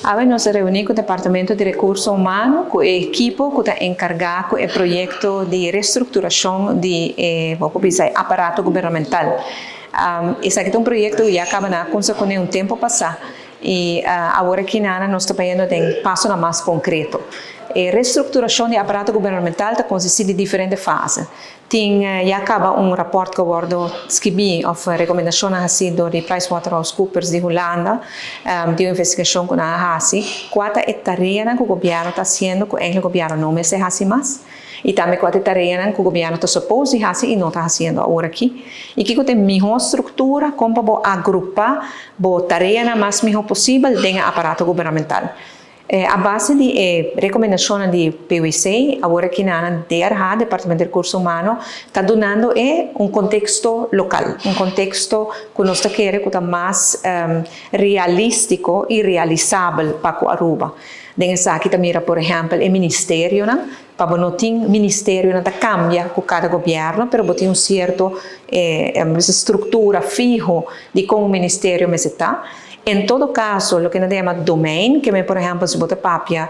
Agora nós reunimos com o Departamento de Recursos Humanos, com a equipe que está encarregada com o projeto de reestruturação de aparato governamental. Esse aqui é um projeto que já acaba na consequência um tempo passado e agora que nós estamos indo em passo mais concreto. A reestruturação do aparato governamental está consiste de diferentes fases. Já acaba rapport geworden, SCIBI, of recomendação assim do PricewaterhouseCoopers de Holanda, de investigação com a HASI, qual é a tarefa que o governo está fazendo, que o governo não me se hace mais, e também qual é a tarefa que o governo está suposto de fazer e não está fazendo agora aqui. E que tem melhor estrutura, como para agrupar a tarefa mais melhor possível dentro do aparato governamental. A base de recomendação de PwC, agora que na DRH, Departamento de Recursos Humanos, está dando contexto local, contexto que nós queremos que é mais realístico e realizável para o Aruba. Dentro aqui também, por exemplo, o ministério, para não ter ministério que cambia com cada governo, mas tem certo estrutura fijo de como o ministério está. Em todo caso, o que nós chamamos domain, que por exemplo, se você papia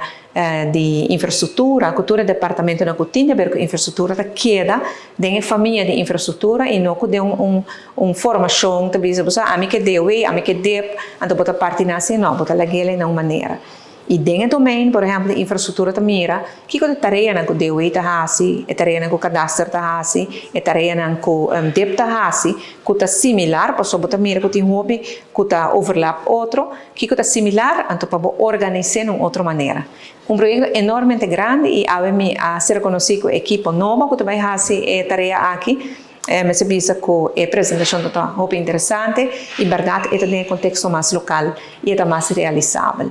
de infraestrutura, a cultura departamento na cotinha, porque a infraestrutura queda dentro da família de infraestrutura e não de formação, que você a mim que deu, a mim que deu, então você parte assim, não, você laguele de uma maneira. E dentro do domain, por exemplo, de infraestrutura também, que é tarefa que deu está assim, é tarefa que o cadastro está assim, é tarefa que o DEP está assim, que está similar, para sobre também que tem hobby, que está overlap outro, que está similar, então para organizar de outra maneira. Projeto enormemente grande e a ser conhecido como equipe nova que vai fazer a tarefa aqui. Me se visa que a apresentação está muito interessante e, verdade, é também um contexto mais local e é mais realizável.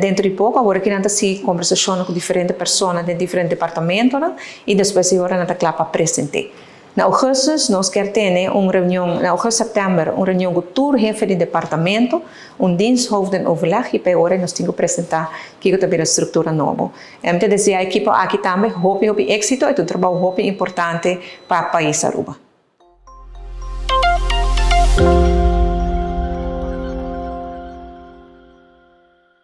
Dentro de pouco, agora que nós temos conversação com diferentes pessoas de diferentes departamentos e depois agora nós estamos apresentar. Na agosto, nós queremos ter uma reunião, na agosto, setembro, uma reunião com todo jefe de departamento, diensthoofdenoverleg e para agora nós temos que apresentar que é a estrutura nova. Então, a equipe aqui também, hope êxito, é um trabalho importante para o país Aruba.